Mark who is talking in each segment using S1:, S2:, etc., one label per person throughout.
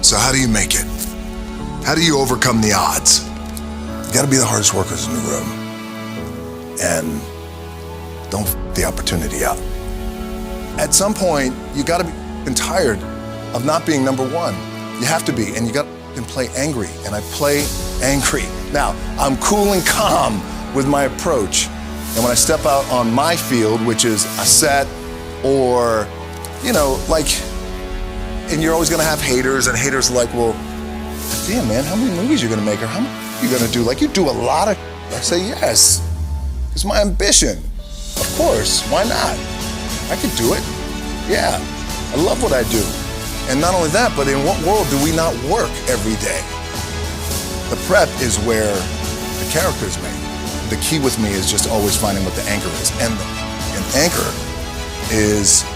S1: So how do you make it? How do you overcome the odds? You gotta be the hardest workers in the room. And don't f the opportunity up. At some point, you gotta be tired of not being number one. You have to be, and you gotta play angry, and I play angry. Now, I'm cool and calm with my approach, and when I step out on my field, which is a set, or, you know, like, and you're always gonna have haters, and haters are like, well, damn man, how many movies you gonna make, or how many you gonna do? Like, you do a lot of, I say yes. It's my ambition. Of course, why not? I could do it. Yeah, I love what I do. And not only that, but in what world do we not work every day? The prep is where the character is made. The key with me is just always finding what the anchor is. And an anchor is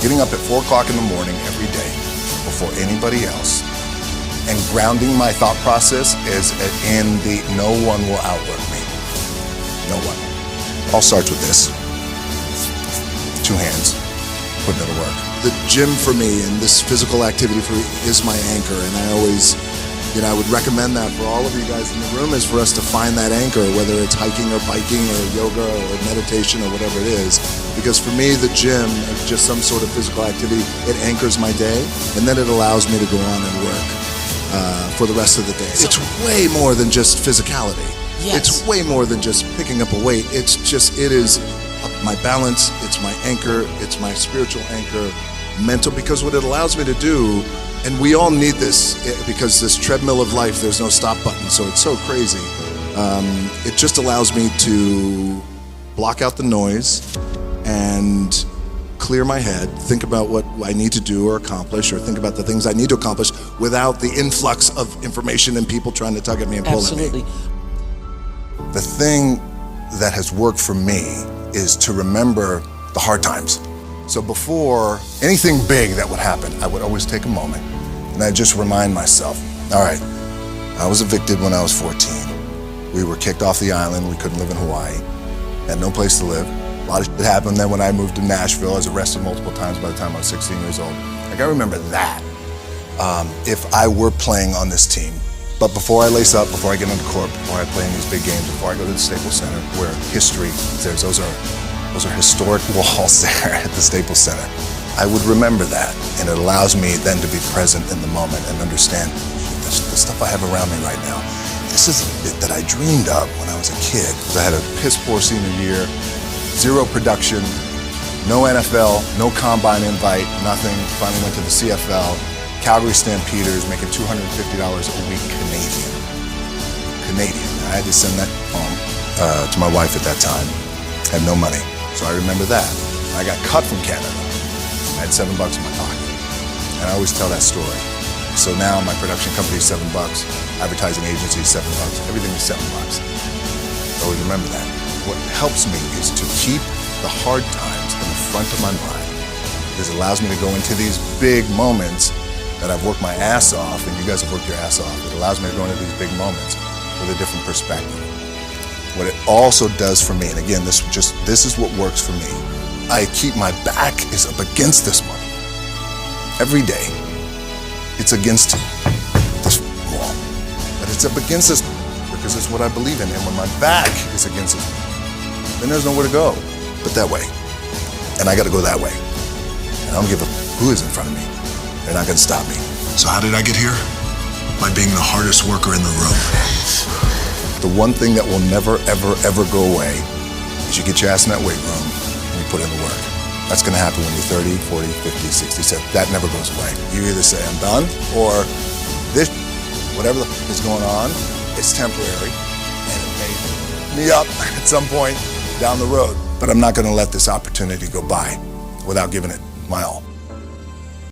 S1: getting up at 4 o'clock in the morning every day before anybody else and grounding my thought process is in the no one will outwork me. No one. All starts with this. 2 hands, putting it to work.
S2: The gym for me and this physical activity for me is my anchor, and I always, I would recommend that for all of you guys in the room is for us to find that anchor, whether it's hiking or biking or yoga or meditation or whatever it is. Because for me, the gym, just some sort of physical activity, it anchors my day, and then it allows me to go on and work for the rest of the day. It's way more than just physicality.
S3: Yes.
S2: It's way more than just picking up a weight. It is my balance, it's my anchor, it's my spiritual anchor, mental, because what it allows me to do, and we all need this, because this treadmill of life, there's no stop button, so it's so crazy. It just allows me to block out the noise and clear my head, think about what I need to do or accomplish, or think about the things I need to accomplish without the influx of information and people trying to tug at me and pull at me.
S3: Absolutely.
S1: The thing that has worked for me is to remember the hard times. So before anything big that would happen, I would always take a moment and I'd just remind myself, all right, I was evicted when I was 14. We were kicked off the island. We couldn't live in Hawaii. Had no place to live. A lot of shit happened. Then when I moved to Nashville, I was arrested multiple times by the time I was 16 years old. Like, I remember that if I were playing on this team. But before I lace up, before I get into court, before I play in these big games, before I go to the Staples Center, where history is there, those are historic walls there at the Staples Center. I would remember that, and it allows me then to be present in the moment and understand the stuff I have around me right now. This is it that I dreamed of when I was a kid. I had a piss poor senior year, 0 production, no NFL, no combine invite, nothing. Finally went to the CFL. Calgary Stampeders, making $250 a week Canadian. I had to send that home to my wife at that time. I had no money, so I remember that. I got cut from Canada. I had $7 in my pocket, and I always tell that story. So now my production company is $7, advertising agency is $7, everything is $7. So always remember that. What helps me is to keep the hard times in the front of my mind, because it allows me to go into these big moments that I've worked my ass off, and you guys have worked your ass off. It allows me to go into these big moments with a different perspective. What it also does for me, and again, this is what works for me. I keep my back is up against this one. Every day, it's against this wall. But it's up against this because it's what I believe in. And when my back is against this, then there's nowhere to go but that way. And I gotta go that way. And I don't give a who is in front of me. They're not gonna stop me. So how did I get here? By being the hardest worker in the room. The one thing that will never, ever, ever go away is you get your ass in that weight room and you put in the work. That's gonna happen when you're 30, 40, 50, 60, 70. That never goes away. You either say, I'm done, or this, whatever the is going on, is temporary, and it may me up at some point down the road. But I'm not gonna let this opportunity go by without giving it my all.